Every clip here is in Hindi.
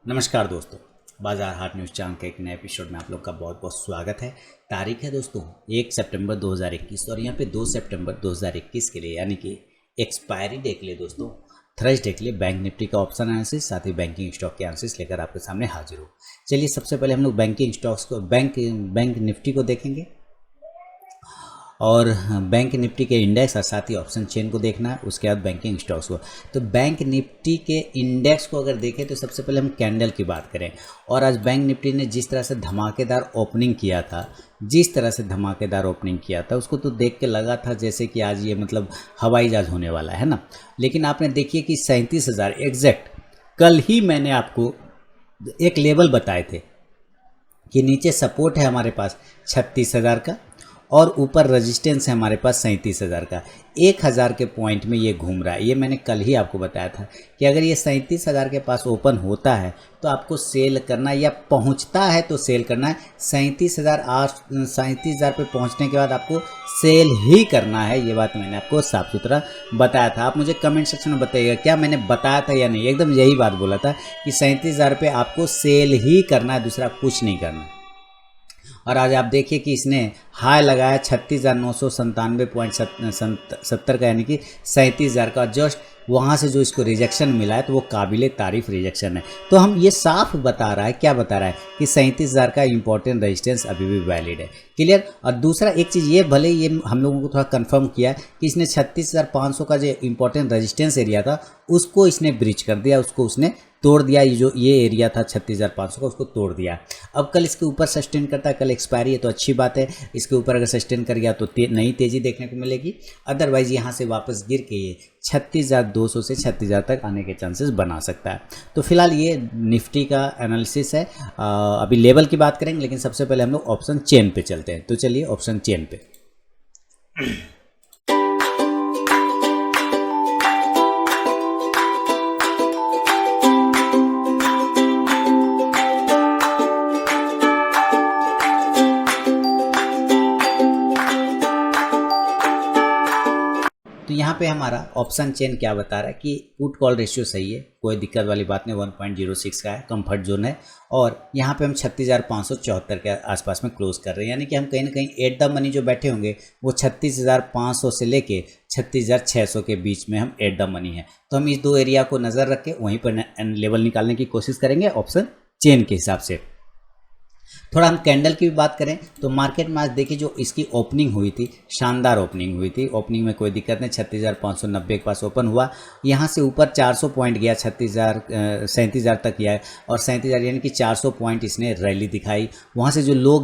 नमस्कार दोस्तों, बाजार हाट न्यूज़ चैनल के एक नए एपिसोड में आप लोग का बहुत बहुत स्वागत है। तारीख है दोस्तों 1 सितंबर 2021 और यहाँ पे 2 सितंबर 2021 के लिए यानी कि एक्सपायरी डे के लिए दोस्तों थर्सडे के लिए बैंक निफ्टी का ऑप्शन एनालिसिस साथ ही बैंकिंग स्टॉक के एनालिसिस लेकर आपके सामने हाजिर हो। चलिए सबसे पहले हम लोग बैंकिंग स्टॉक्स को बैंक निफ्टी को देखेंगे और बैंक निफ्टी के इंडेक्स और साथ ही ऑप्शन चेन को देखना है, उसके बाद बैंकिंग स्टॉक्स को। तो बैंक निफ्टी के इंडेक्स को अगर देखें तो सबसे पहले हम कैंडल की बात करें और आज बैंक निफ्टी ने जिस तरह से धमाकेदार ओपनिंग किया था उसको तो देख के लगा था जैसे कि आज ये मतलब हवाई जहाज होने वाला है ना। लेकिन आपने देखिए कि 37,000 एग्जैक्ट कल ही मैंने आपको एक लेवल बताए थे कि नीचे सपोर्ट है हमारे पास 36,000 का और ऊपर रेजिस्टेंस है हमारे पास 37,000 का। 1,000 के पॉइंट में ये घूम रहा है। ये मैंने कल ही आपको बताया था कि अगर ये 37,000 के पास ओपन होता है तो आपको सेल करना या पहुंचता है तो सेल करना है। 37,000 पे पहुंचने के बाद आपको सेल ही करना है। ये बात मैंने आपको साफ सुथरा बताया था। आप मुझे कमेंट सेक्शन में बताइएगा क्या मैंने बताया था या नहीं। एकदम यही बात बोला था कि 37,000 पे आपको सेल ही करना है, दूसरा कुछ नहीं करना। और आज आप देखिए कि इसने हाई लगाया 36,997.70 का यानी कि 37,000 का। जस्ट वहाँ से जो इसको रिजेक्शन मिला है तो वो काबिले तारीफ रिजेक्शन है। तो हम ये साफ बता रहा है, क्या बता रहा है कि 37,000 का इंपॉर्टेंट रेजिस्टेंस अभी भी वैलिड है। क्लियर। और दूसरा एक चीज़ ये भले ये हम लोगों को थोड़ा कंफर्म किया कि इसने 36,500 का जो इंपॉर्टेंट रेजिस्टेंस एरिया था उसको इसने ब्रीच कर दिया, उसको उसने तोड़ दिया। ये जो ये एरिया था 36,500 का उसको तोड़ दिया। अब कल इसके ऊपर सस्टेन करता है, कल एक्सपायरी है तो अच्छी बात है। इसके ऊपर अगर सस्टेन कर गया तो नई तेज़ी देखने को मिलेगी। अदरवाइज यहाँ से वापस गिर के ये 36,200 से 36,000 तक आने के चांसेस बना सकता है। तो फिलहाल ये निफ्टी का एनालिसिस है। अभी लेवल की बात करेंगे लेकिन सबसे पहले हम लोग ऑप्शन चेन पे चलते हैं। तो चलिए ऑप्शन चेन पे तो यहाँ पे हमारा ऑप्शन चेन क्या बता रहा है कि पुट कॉल रेशियो सही है, कोई दिक्कत वाली बात नहीं। 1.06 का है, कंफर्ट जोन है। और यहाँ पे हम 36,574 के आसपास में क्लोज कर रहे हैं, यानी कि हम कहीं ना कहीं एट द मनी जो बैठे होंगे वो 36,500 से लेके 36,600 के बीच में हम एट द मनी है। तो हम इस दो एरिया को नज़र रख के वहीं पर लेवल निकालने की कोशिश करेंगे ऑप्शन चेन के हिसाब से। थोड़ा हम कैंडल की भी बात करें तो मार्केट में आज देखिए जो इसकी ओपनिंग हुई थी, शानदार ओपनिंग हुई थी। ओपनिंग में कोई दिक्कत नहीं, 36,590 के पास ओपन हुआ। यहाँ से ऊपर 400 पॉइंट गया, 37,000 तक गया है और 37,000 यानी कि 400 पॉइंट इसने रैली दिखाई। वहाँ से जो लो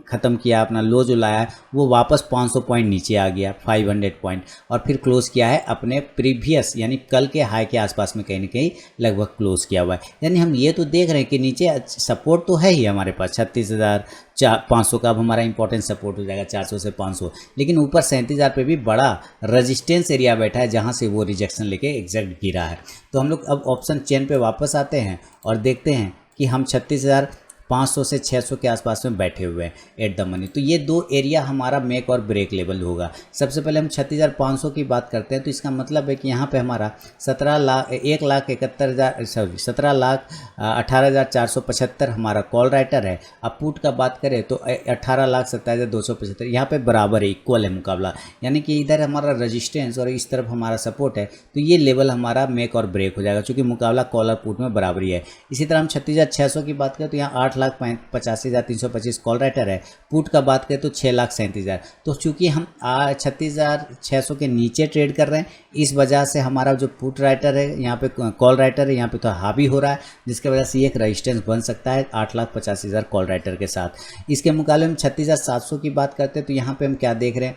ख़त्म किया, अपना लो जो लाया वो वापस 500 पॉइंट नीचे आ गया, 500 पॉइंट, और फिर क्लोज किया है अपने प्रीवियस यानी कल के हाई के आसपास में कहीं ना कहीं लगभग क्लोज किया हुआ है। यानी हम ये तो देख रहे हैं कि नीचे सपोर्ट तो है ही हमारे पास 36,500 का। अब हमारा इंपॉर्टेंट सपोर्ट हो जाएगा 400 से 500, लेकिन ऊपर 37,000 पे भी बड़ा रेजिस्टेंस एरिया बैठा है जहां से वो रिजेक्शन लेके एग्जैक्ट गिरा है। तो हम लोग अब ऑप्शन चेन पे वापस आते हैं और देखते हैं कि हम 36,500 से 600 के आसपास में बैठे हुए हैं एट द मनी। तो ये दो एरिया हमारा मेक और ब्रेक लेवल होगा। सबसे पहले हम 36,500 की बात करते हैं तो इसका मतलब है कि यहाँ पे हमारा 17,18,475 हमारा कॉल राइटर है। अब पुट का बात करें तो 18,27,275 यहाँ पे बराबर है, इक्वल है मुकाबला। यानी कि इधर हमारा रेजिस्टेंस और इस तरफ हमारा सपोर्ट है, तो ये लेवल हमारा मेक और ब्रेक हो जाएगा क्योंकि मुकाबला कॉल और पुट में बराबरी है। इसी तरह हम 36,600 की बात करें तो यहाँ 8,85,325 कॉल राइटर है। पुट का बात करें तो 6,37,000। तो चूंकि हम 36,600 के नीचे ट्रेड कर रहे हैं, इस वजह से हमारा जो पुट राइटर है यहाँ पे, कॉल राइटर है यहाँ पे तो हावी हो रहा है, जिसकी वजह से ये एक रेजिस्टेंस बन सकता है 8,85,000 कॉल राइटर के साथ। इसके मुकाबले में 36,700 की बात करते हैं तो यहाँ पे हम क्या देख रहे हैं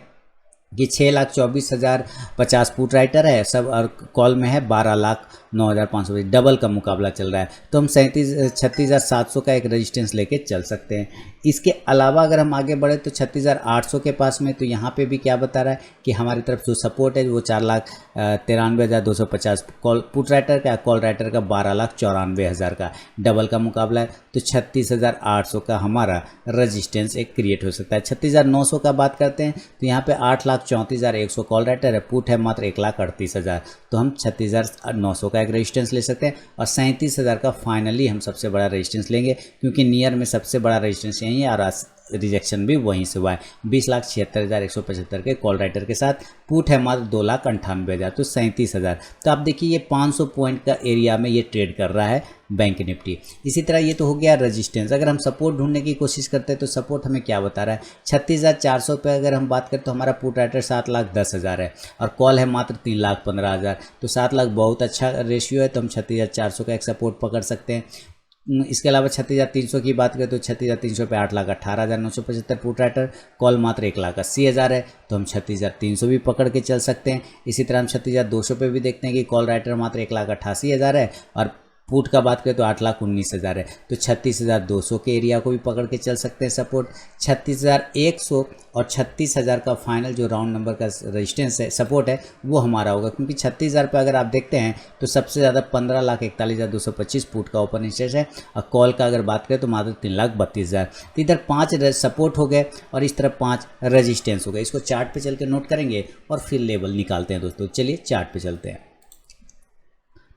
कि 6,24,050 पुट राइटर है सब, और कॉल में है 12,09,500। डबल का मुकाबला चल रहा है। तो हम 36,700 का एक रेजिस्टेंस लेके चल सकते हैं। इसके अलावा अगर हम आगे बढ़े तो 36,800 के पास में, तो यहाँ पे भी क्या बता रहा है कि हमारी तरफ जो सपोर्ट है वो 4,93,250 कॉल पुट राइटर का, कॉल राइटर का 12,94,000 का डबल का मुकाबला है। तो 36,800 का हमारा रेजिस्टेंस एक क्रिएट हो सकता है। 36,900 का बात करते हैं तो यहाँ पे 8,34,100 कॉल राइटर है, पुट है मात्र 1,38,000। तो हम 36,900 का का एक रेजिस्टेंस ले सकते हैं और 37,000 का फाइनली हम सबसे बड़ा रेजिस्टेंस लेंगे, क्योंकि नियर में सबसे बड़ा रेजिस्टेंस यही है और रिजेक्शन भी वहीं से हुआ है। 20,76,175 के कॉल राइटर के साथ पुट है मात्र 2,98,000, तो 37,000। तो आप देखिए ये 500 पॉइंट का एरिया में ये ट्रेड कर रहा है बैंक निफ्टी। इसी तरह ये तो हो गया रजिस्टेंस। अगर हम सपोर्ट ढूंढने की कोशिश करते हैं तो सपोर्ट हमें क्या बता रहा है, 36,400 पे अगर हम बात करें तो हमारा पुट राइटर 7,10,000 है और कॉल है मात्र 3,15,000, तो 7 लाख बहुत अच्छा रेशियो है, तो हम 36,400 का एक सपोर्ट पकड़ सकते हैं। इसके अलावा 36,300 की बात करें तो 36,300 पे 8,18,975 पुट राइटर, कॉल मात्र 1,80,000 है, तो हम 36,300 भी पकड़ के चल सकते हैं। इसी तरह हम 36,200 पे भी देखते हैं कि कॉल राइटर मात्र 1,88,000 है और पुट का बात करें तो 8,19,000 है, तो 36,200 के एरिया को भी पकड़ के चल सकते हैं सपोर्ट। 36,100 और 36,000 का फाइनल जो राउंड नंबर का रेजिस्टेंस है, सपोर्ट है, वो हमारा होगा, क्योंकि 36,000 पे अगर आप देखते हैं तो सबसे ज़्यादा 15,41,225 पुट का ओपन इंटरेस्ट है और कॉल का अगर बात करें तो मात्र 3,32,000। तो इधर 5 सपोर्ट हो गए और इस तरफ 5 रजिस्टेंस हो गए। इसको चार्ट पे चल के नोट करेंगे और फिर लेवल निकालते हैं दोस्तों। चलिए चार्ट पे चलते हैं।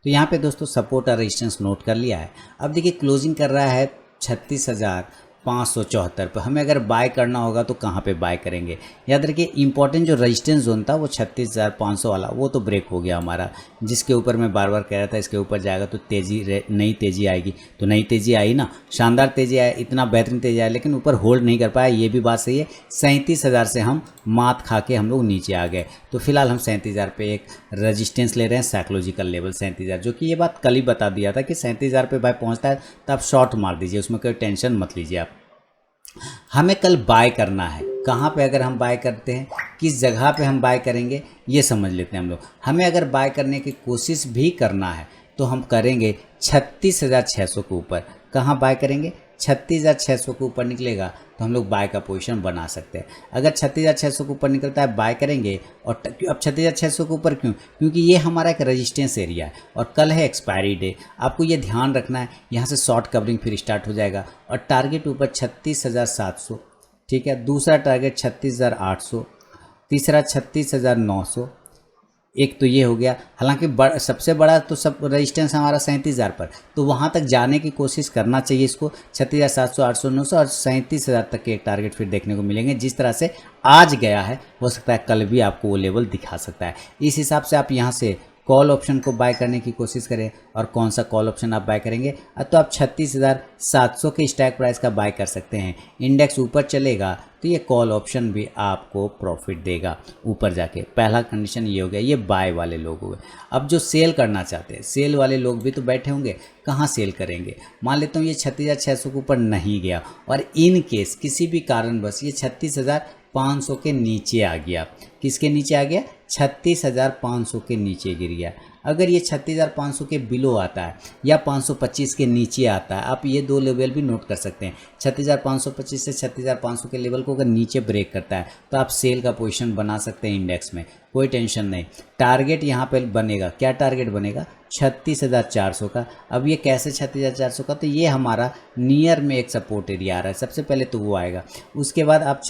तो यहाँ पे दोस्तों सपोर्ट और रेजिस्टेंस नोट कर लिया है। अब देखिए क्लोजिंग कर रहा है 36,574 पर। हमें अगर बाय करना होगा तो कहाँ पे बाय करेंगे, याद रखिए इंपॉर्टेंट जो रेजिस्टेंस जोन था वो 36,500 वाला, वो तो ब्रेक हो गया हमारा, जिसके ऊपर मैं बार बार कह रहा था इसके ऊपर जाएगा तो नई तेज़ी आएगी, तो नई तेज़ी आई ना, शानदार तेज़ी आई, इतना बेहतरीन तेज़ी आई, लेकिन ऊपर होल्ड नहीं कर पाया, ये भी बात सही है। 37,000 से हम मात खा के हम लोग नीचे आ गए, तो फिलहाल हम 37,000 पे एक रजिस्टेंस ले रहे हैं, साइकोलॉजिकल लेवल 37,000, जो कि ये बात कल ही बता दिया था कि 37,000 पे बाय पहुँचता है तो आप शॉर्ट मार दीजिए, उसमें कोई टेंशन मत लीजिए आप। हमें कल बाय करना है, कहाँ पे अगर हम बाय करते हैं, किस जगह पे हम बाय करेंगे, ये समझ लेते हैं हम लोग। हमें अगर बाय करने की कोशिश भी करना है तो हम करेंगे 36,600 के ऊपर। कहाँ बाय करेंगे, 36,600 के ऊपर निकलेगा तो हम लोग बाय का पोजीशन बना सकते हैं। अगर 36,600 के ऊपर निकलता है बाय करेंगे। और अब 36,600 के ऊपर क्यों, क्योंकि ये हमारा एक रेजिस्टेंस एरिया है और कल है एक्सपायरी डे, आपको ये ध्यान रखना है। यहाँ से शॉर्ट कवरिंग फिर स्टार्ट हो जाएगा और टारगेट ऊपर 36,700, ठीक है, दूसरा टारगेट 36,800, तीसरा 36,900, एक तो ये हो गया। हालांकि सबसे बड़ा तो सब रेजिस्टेंस हमारा 37,000 पर, तो वहाँ तक जाने की कोशिश करना चाहिए इसको। 36,700, 800, 900 और 37,000 तक के एक टारगेट फिर देखने को मिलेंगे। जिस तरह से आज गया है हो सकता है कल भी आपको वो लेवल दिखा सकता है। इस हिसाब से आप यहाँ से कॉल ऑप्शन को बाय करने की कोशिश करें। और कौन सा कॉल ऑप्शन आप बाय करेंगे, तो आप 36,700 के स्ट्राइक प्राइस का बाय कर सकते हैं। इंडेक्स ऊपर चलेगा तो ये कॉल ऑप्शन भी आपको प्रॉफिट देगा ऊपर जाके। पहला कंडीशन ये हो गया, ये बाय वाले लोग हुए। अब जो सेल करना चाहते हैं, सेल वाले लोग भी तो बैठे होंगे, कहाँ सेल करेंगे। मान लेता हूँ ये 36,600 के ऊपर नहीं गया और इन केस किसी भी कारणवश ये 36,500 के नीचे आ गया। किसके नीचे आ गया, 36,500 के नीचे गिर गया। अगर ये 36,500 के बिलो आता है या 525 के नीचे आता है, आप ये दो लेवल भी नोट कर सकते हैं। 36,525 से 36,500 के लेवल को अगर नीचे ब्रेक करता है तो आप सेल का पोजीशन बना सकते हैं इंडेक्स में, कोई टेंशन नहीं। टारगेट यहाँ पे बनेगा, क्या टारगेट बनेगा, 36,400 का। अब ये कैसे 36,400 का, तो ये हमारा नियर में एक सपोर्ट एरिया आ रहा है, सबसे पहले तो वो आएगा। उसके बाद आप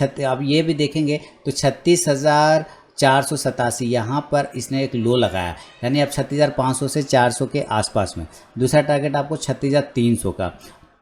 ये भी देखेंगे तो 36,487 यहाँ पर इसने एक लो लगाया, यानी अब 36,500 से 400 के आसपास में। दूसरा टारगेट आपको 36,300 का,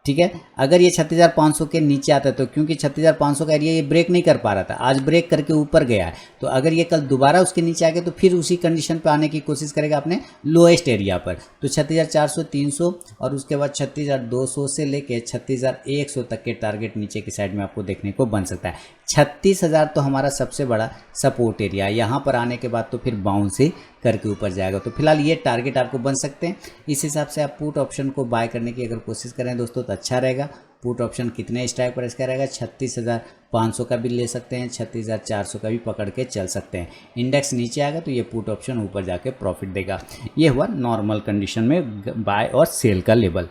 ठीक है। अगर ये 36,500 के नीचे आता है तो क्योंकि 36,500 का एरिया ये ब्रेक नहीं कर पा रहा था, आज ब्रेक करके ऊपर गया है, तो अगर ये कल दोबारा उसके नीचे आ गया तो फिर उसी कंडीशन पे आने की कोशिश करेगा अपने लोएस्ट एरिया पर। तो 36,400, 300 और उसके बाद 36,200 से लेके 36,100 तक के टारगेट नीचे की साइड में आपको देखने को बन सकता है। 36,000 तो हमारा सबसे बड़ा सपोर्ट एरिया है। यहाँ पर आने के बाद तो फिर बाउंस ही करके ऊपर जाएगा, तो फिलहाल ये टारगेट आपको बन सकते हैं। इस हिसाब से आप पुट ऑप्शन को बाय करने की अगर कोशिश करें दोस्तों तो अच्छा रहेगा। पुट ऑप्शन कितने स्ट्राइक प्राइस का रहेगा, 36,500 का भी ले सकते हैं, 36,400 का भी पकड़ के चल सकते हैं। इंडेक्स नीचे आएगा तो ये पुट ऑप्शन ऊपर जाके प्रॉफिट देगा। ये हुआ नॉर्मल कंडीशन में बाय और सेल का लेवल।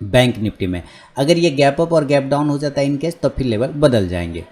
बैंक निफ्टी में अगर ये गैप अप और गैप डाउन हो जाता है इनकेस, तो फिर लेवल बदल जाएंगे।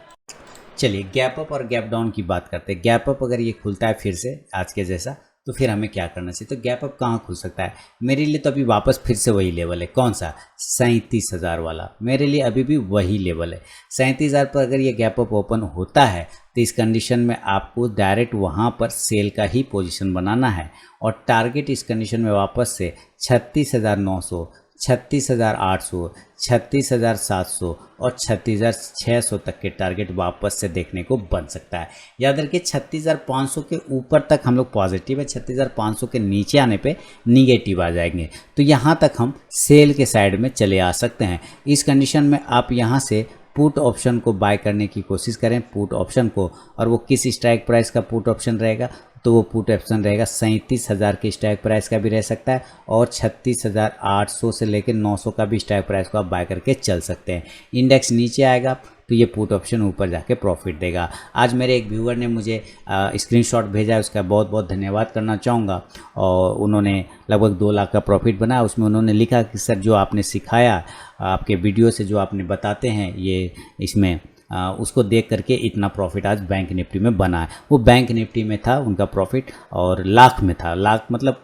चलिए गैप अप और गैप डाउन की बात करते हैं। गैप अप अगर ये खुलता है फिर से आज के जैसा, तो फिर हमें क्या करना चाहिए? तो गैप अप कहाँ खुल सकता है? मेरे लिए तो अभी वापस फिर से वही लेवल है, कौन सा? 37,000 वाला मेरे लिए अभी भी वही लेवल है। 37,000 पर अगर ये गैप अप ओपन होता है तो इस कंडीशन में आपको डायरेक्ट वहाँ पर सेल का ही पोजीशन बनाना है और टारगेट इस कंडीशन में वापस से 36,900, 36,800, 36,700 और 36,600 तक के टारगेट वापस से देखने को बन सकता है। याद रखिए 36,500 के ऊपर तक हम लोग पॉजिटिव है, 36,500 के नीचे आने पे निगेटिव आ जाएंगे। तो यहाँ तक हम सेल के साइड में चले आ सकते हैं। इस कंडीशन में आप यहाँ से पुट ऑप्शन को बाय करने की कोशिश करें, पुट ऑप्शन को, और वो किस स्ट्राइक प्राइस का पुट ऑप्शन रहेगा? तो वो पुट ऑप्शन रहेगा 37,000 के स्ट्राइक प्राइस का भी रह सकता है और 36,800 से लेकर 900 का भी स्ट्राइक प्राइस को आप बाय करके चल सकते हैं। इंडेक्स नीचे आएगा तो ये पुट ऑप्शन ऊपर जाके प्रॉफिट देगा। आज मेरे एक व्यूअर ने मुझे स्क्रीनशॉट भेजा है, उसका बहुत बहुत धन्यवाद करना चाहूँगा। और उन्होंने लगभग 2 लाख का प्रॉफिट बनाया। उसमें उन्होंने लिखा कि सर जो आपने सिखाया, आपके वीडियो से जो आपने बताते हैं ये इसमें उसको देख करके इतना प्रॉफिट आज बैंक निफ्टी में बना है। वो बैंक निफ्टी में था उनका प्रॉफिट और लाख में था। लाख मतलब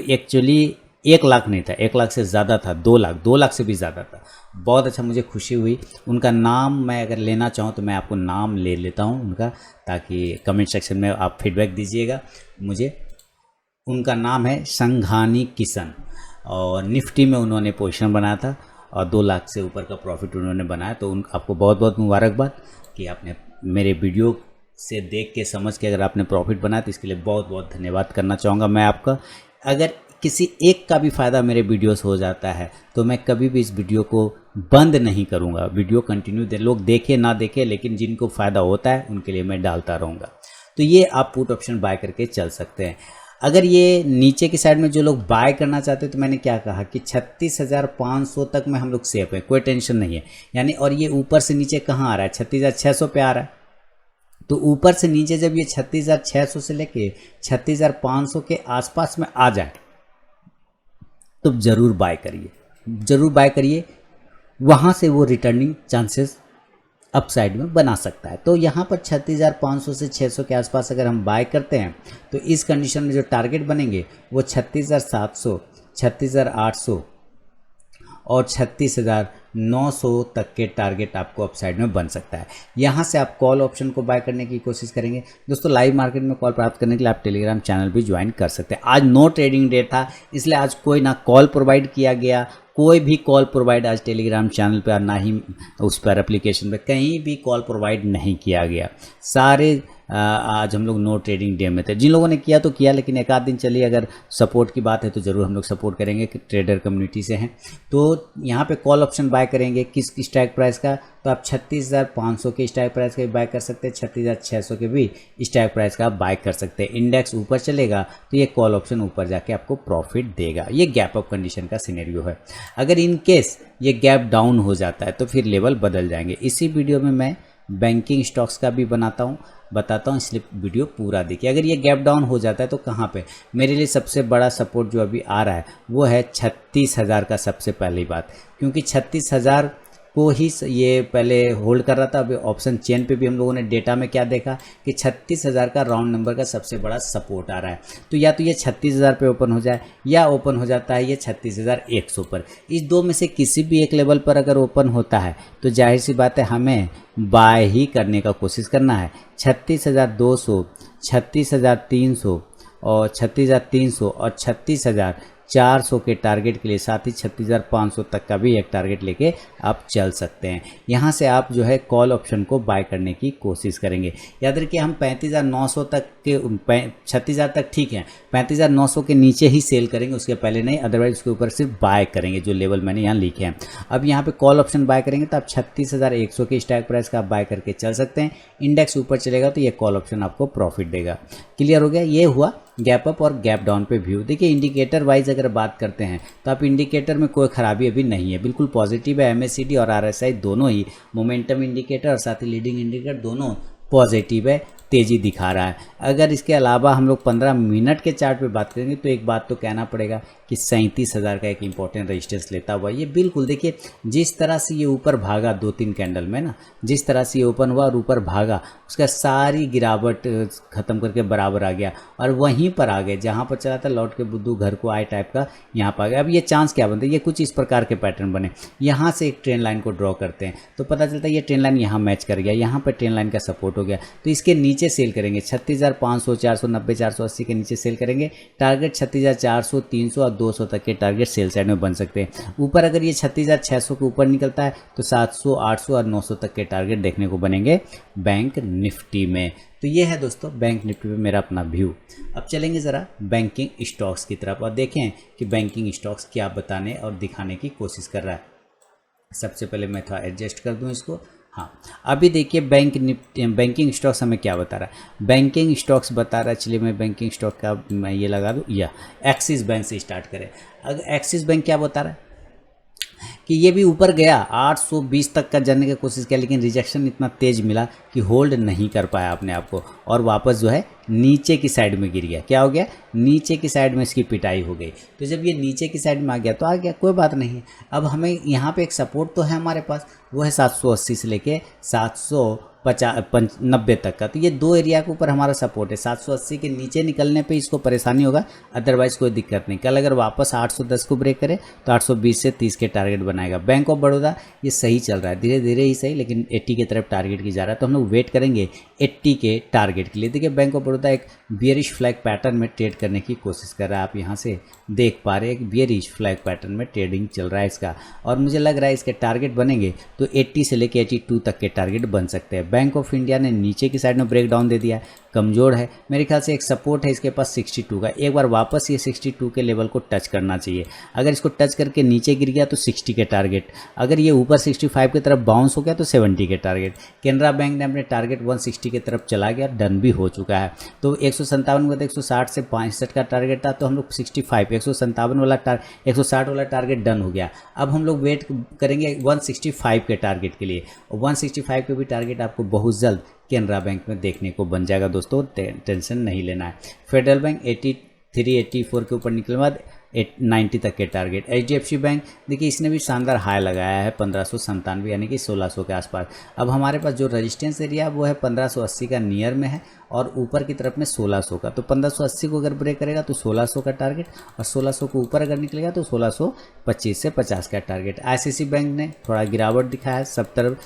एक्चुअली 1 लाख नहीं था, 1 लाख से ज़्यादा था, 2 लाख, 2 लाख से भी ज़्यादा था। बहुत अच्छा, मुझे खुशी हुई। उनका नाम मैं अगर लेना चाहूँ तो मैं आपको नाम ले लेता हूँ उनका, ताकि कमेंट सेक्शन में आप फीडबैक दीजिएगा मुझे। उनका नाम है संघानी किशन और निफ्टी में उन्होंने पोजीशन बनाया था और 2 लाख से ऊपर का प्रॉफिट उन्होंने बनाया। तो आपको बहुत बहुत मुबारकबाद कि आपने मेरे वीडियो से देख के समझ के अगर आपने प्रॉफिट बनाया, तो इसके लिए बहुत बहुत धन्यवाद करना चाहूँगा मैं आपका। अगर किसी एक का भी फ़ायदा मेरे वीडियो से हो जाता है तो मैं कभी भी इस वीडियो को बंद नहीं करूँगा, वीडियो कंटिन्यू लोग देखे ना देखे, लेकिन जिनको फ़ायदा होता है उनके लिए मैं डालता रहूँगा। तो ये आप पुट ऑप्शन बाय करके चल सकते हैं। अगर ये नीचे की साइड में जो लोग बाय करना चाहते हैं तो मैंने क्या कहा कि 36,500 तक में हम लोग सेफ हैं, कोई टेंशन नहीं है। यानी और ये ऊपर से नीचे कहाँ आ रहा है? 36,600 पे आ रहा है। तो ऊपर से नीचे जब ये 36,600 से लेके 36,500 के आसपास में आ जाए तो ज़रूर बाय करिए, ज़रूर बाय करिए। वहाँ से वो रिटर्निंग चांसेस अपसाइड में बना सकता है। तो यहाँ पर 36,500 से 600 के आसपास अगर हम बाय करते हैं तो इस कंडीशन में जो टारगेट बनेंगे वो 36,700, 36,800 और 36,900 तक के टारगेट आपको अपसाइड में बन सकता है। यहाँ से आप कॉल ऑप्शन को बाय करने की कोशिश करेंगे। दोस्तों लाइव मार्केट में कॉल प्राप्त करने के लिए आप टेलीग्राम चैनल भी ज्वाइन कर सकते हैं। आज नो ट्रेडिंग डे था, इसलिए आज कोई ना कॉल प्रोवाइड किया गया, कोई भी कॉल प्रोवाइड आज टेलीग्राम चैनल पर, ना ही उस पर एप्लीकेशन पे कहीं भी कॉल प्रोवाइड नहीं किया गया। सारे आज हम लोग नो ट्रेडिंग डे में थे। जिन लोगों ने किया तो किया, लेकिन एक आध दिन चलिए, अगर सपोर्ट की बात है तो ज़रूर हम लोग सपोर्ट करेंगे कि ट्रेडर कम्युनिटी से हैं। तो यहाँ पे कॉल ऑप्शन बाय करेंगे किस स्ट्राइक प्राइस का? तो आप 36,500 के स्ट्राइक प्राइस का भी बाय कर सकते हैं, 36,600 के भी स्ट्राइक प्राइस का आप बाय कर सकते हैं। इंडेक्स ऊपर चलेगा तो ये कॉल ऑप्शन ऊपर जाके आपको प्रॉफिट देगा। ये गैप अप कंडीशन का सिनेरियो है। अगर इन केस ये गैप डाउन हो जाता है तो फिर लेवल बदल जाएंगे। इसी वीडियो में मैं बैंकिंग स्टॉक्स का भी बताता हूँ, इसलिए वीडियो पूरा देखिए। अगर ये गैप डाउन हो जाता है तो कहाँ पे मेरे लिए सबसे बड़ा सपोर्ट जो अभी आ रहा है वो है 36,000 का। सबसे पहली बात, क्योंकि 36,000 को ही ये पहले होल्ड कर रहा था। अभी ऑप्शन चेन पे भी हम लोगों ने डेटा में क्या देखा कि 36,000 का राउंड नंबर का सबसे बड़ा सपोर्ट आ रहा है। तो या तो ये 36,000 पे ओपन हो जाए या ओपन हो जाता है ये 36,100 पर। इस दो में से किसी भी एक लेवल पर अगर ओपन होता है तो जाहिर सी बात है हमें बाय ही करने का कोशिश करना है। 36,200, 36,300 और 36,300 और 36,400 के टारगेट के लिए, साथ ही 36,500 तक का भी एक टारगेट लेके आप चल सकते हैं। यहाँ से आप जो है कॉल ऑप्शन को बाय करने की कोशिश करेंगे। याद रखिए हम 35,900 तक के 36,000 तक ठीक है, 35,900 के नीचे ही सेल करेंगे, उसके पहले नहीं। अदरवाइज उसके ऊपर सिर्फ बाय करेंगे, जो लेवल मैंने यहाँ लिखे हैं। अब यहाँ पे कॉल ऑप्शन बाय करेंगे तो आप 36,100 के स्ट्राइक प्राइस का आप बाय करके चल सकते हैं। इंडेक्स ऊपर चलेगा तो ये कॉल ऑप्शन आपको प्रॉफिट देगा। क्लियर हो गया? ये हुआ गैप अप और गैप डाउन पे व्यू। देखिए इंडिकेटर वाइज अगर बात करते हैं तो आप इंडिकेटर में कोई खराबी अभी नहीं है, बिल्कुल पॉजिटिव है। MACD और RSI दोनों ही, मोमेंटम इंडिकेटर और साथ ही लीडिंग इंडिकेटर दोनों पॉजिटिव है, तेज़ी दिखा रहा है। अगर इसके अलावा हम लोग 15 मिनट के चार्ट पे बात करेंगे तो एक बात तो कहना पड़ेगा कि 37,000 का एक इंपॉर्टेंट रेजिस्टेंस लेता हुआ ये बिल्कुल देखिए जिस तरह से ये ऊपर भागा 2-3 कैंडल में ना, जिस तरह से ये ओपन हुआ और ऊपर भागा, उसका सारी गिरावट ख़त्म करके बराबर आ गया और वहीं पर आ गए जहाँ पर चला था लौट के बुद्धू घर को आए टाइप का यहाँ पर आ गया। अब ये चांस क्या बनता है, ये कुछ इस प्रकार के पैटर्न बने, यहाँ से एक ट्रेंड लाइन को ड्रॉ करते हैं तो पता चलता है ये ट्रेंड लाइन यहाँ मैच कर गया, यहाँ पर ट्रेंड लाइन का सपोर्ट हो गया तो इसके नीचे सेल करेंगे 36,500, 490, 480 के नीचे सेल करेंगे। टारगेट 36,400, 300 और 200 तक के टारगेट सेल साइड में बन सकते हैं। ऊपर अगर ये 36,600 के ऊपर निकलता है तो 700, 800 और 900 तक के टारगेट देखने को बनेंगे बैंक निफ्टी में। तो ये है दोस्तों बैंक निफ्टी में मेरा अपना व्यू। अब चलेंगे ज़रा बैंकिंग स्टॉक्स की तरफ और देखें कि बैंकिंग स्टॉक्स क्या बताने और दिखाने की कोशिश कर रहा है। सबसे पहले मैं थोड़ा एडजस्ट कर दूं इसको। हाँ, अभी देखिए बैंकिंग स्टॉक्स हमें क्या बता रहा है। बैंकिंग स्टॉक्स बता रहा है, चलिए मैं बैंकिंग स्टॉक का मैं ये लगा दूँ या एक्सिस बैंक से स्टार्ट करें। अगर एक्सिस बैंक क्या बता रहा है कि ये भी ऊपर गया 820 तक का जाने की कोशिश किया लेकिन रिजेक्शन इतना तेज मिला कि होल्ड नहीं कर पाया अपने आप को और वापस जो है नीचे की साइड में गिर गया। क्या हो गया, नीचे की साइड में इसकी पिटाई हो गई। तो जब ये नीचे की साइड में आ गया तो आ गया, कोई बात नहीं है। अब हमें यहाँ पे एक सपोर्ट तो है हमारे पास, वो है 780 से लेके 790 तक का। तो ये दो एरिया के ऊपर हमारा सपोर्ट है। 780 के नीचे निकलने पे इसको परेशानी होगा, अदरवाइज़ कोई दिक्कत नहीं। कल अगर वापस 810 को ब्रेक करे तो 820 से 30 के टारगेट बनाएगा। बैंक ऑफ बड़ौदा ये सही चल रहा है, धीरे धीरे ही सही, लेकिन 80 की तरफ टारगेट की जा रहा है। तो हम लोग वेट करेंगे 80 के टारगेट के लिए। देखिए बैंक ऑफ बड़ौदा एक बियरिश फ्लैग पैटर्न में ट्रेड करने की कोशिश कर रहा है। आप यहाँ से देख पा रहे हैं एक बियरिश फ्लैग पैटर्न में ट्रेडिंग चल रहा है इसका, और मुझे लग रहा है इसके टारगेट बनेंगे तो 80 से लेके 82 तक के टारगेट बन सकते हैं। बैंक ऑफ इंडिया ने नीचे की साइड में ब्रेक डाउन दे दिया, कमज़ोर है। मेरे ख्याल से एक सपोर्ट है इसके पास 62 का, एक बार वापस ये 62 के लेवल को टच करना चाहिए। अगर इसको टच करके नीचे गिर गया तो 60 के टारगेट, अगर ये ऊपर 65 की तरफ बाउंस हो गया तो 70 के टारगेट। कैनरा बैंक ने अपने टारगेट 160 की तरफ चला गया, डन भी हो चुका है। तो 157 का 160 से 65 का टारगेट था, तो हम लोग 65 157 वाला 160 वाला टारगेट डन हो गया। अब हम लोग वेट करेंगे 165 के टारगेट के लिए, और 165 के भी टारगेट आपको बहुत जल्द कैनरा बैंक में देखने को बन जाएगा दोस्तों, टेंशन नहीं लेना है। फेडरल बैंक 83 84 के ऊपर निकलने बाद 90 तक के टारगेट। HDFC बैंक देखिए इसने भी शानदार हाई लगाया है 1597 यानी कि 1600 के आसपास। अब हमारे पास जो रेजिस्टेंस एरिया वो है 1580 का नियर में है, और ऊपर की तरफ में 1600 का। तो 1580 को अगर ब्रेक करेगा तो 1600 का टारगेट, और 1600 को ऊपर अगर निकलेगा तो 1625 से 50 का टारगेट। ICICI बैंक ने थोड़ा गिरावट दिखाया, सब तरफ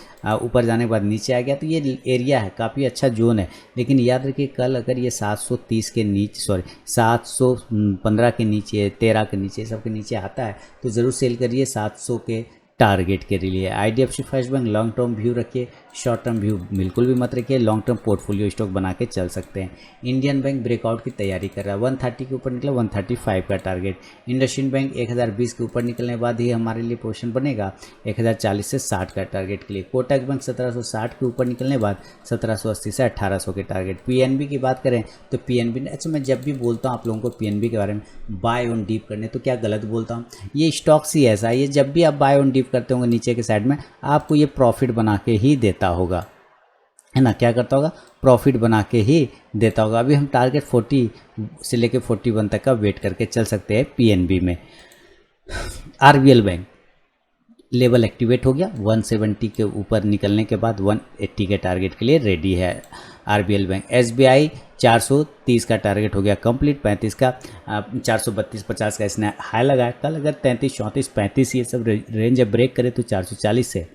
ऊपर जाने के बाद नीचे आ गया। तो ये एरिया है, काफ़ी अच्छा जोन है, लेकिन याद रखिए कल अगर ये 730 के नीचे 715 के नीचे 13 के नीचे सब के नीचे आता है तो ज़रूर सेल करिए 700 के टारगेट के लिए। IDFC first bank long term view रखिए, शॉर्ट टर्म व्यू बिल्कुल भी मत रखिए, लॉन्ग टर्म पोर्टफोलियो स्टॉक बना के चल सकते हैं। इंडियन बैंक ब्रेकआउट की तैयारी कर रहा है, 130 के ऊपर निकला 135 का टारगेट। इंडसइंड बैंक 1020 के ऊपर निकलने के बाद ही हमारे लिए पोजीशन बनेगा 1040 से 60 का टारगेट के लिए। कोटक बैंक 1760 के ऊपर निकलने के बाद 1780 से 1800 के टारगेट। PNB की बात करें तो PNB, अच्छा मैं जब भी बोलता हूँ आप लोगों को PNB के बारे में बाय ऑन डीप करने, तो क्या गलत बोलता हूँ? ये स्टॉक्स ही ऐसा है, ये जब भी आप बाय ऑन डीप करते होंगे नीचे के साइड में आपको ये प्रॉफिट बना के ही देता होगा, है ना। क्या करता होगा? प्रॉफिट बना के ही देता होगा। अभी हम टारगेट 40 से लेके 41 तक का वेट करके चल सकते हैं PNB में। RBL बैंक लेवल एक्टिवेट हो गया, 170 के ऊपर निकलने के बाद 180 के टारगेट के लिए रेडी है RBL बैंक। SBI 430 का टारगेट हो गया कंप्लीट, 35 का 432 50 का इसने हाई लगाया। कल अगर 33 34 35 ये सब रेंज ब्रेक करे तो 440 से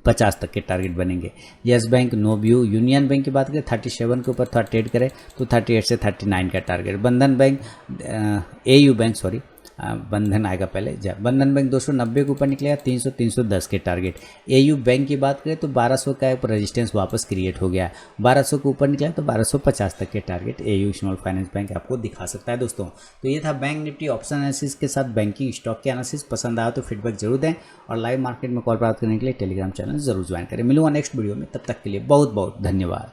50 तक के टारगेट बनेंगे। Yes Bank no view. Union Bank की बात करें 37 के ऊपर थोड़ा ट्रेड करे तो 38 से 39 का टारगेट। बंधन बैंक AU बैंक बंधन आएगा पहले, बंधन बैंक 290 के ऊपर निकलेगा 300 310 के टारगेट। AU बैंक की बात करें तो 1200 का एक रेजिस्टेंस वापस क्रिएट हो गया, 1200 के ऊपर निकला तो 1250 तक के target AU small finance bank आपको दिखा सकता है दोस्तों। तो ये था बैंक निफ्टी ऑप्शन एनालिसिस के साथ बैंकिंग स्टॉक के एनालिसिस। पसंद आया तो फीडबैक जरूर दें, और लाइव मार्केट में कॉल प्राप्त करने के लिए टेलीग्राम चैनल जरूर ज्वाइन करें। मिलूंगा नेक्स्ट वीडियो में, तब तक के लिए बहुत बहुत धन्यवाद।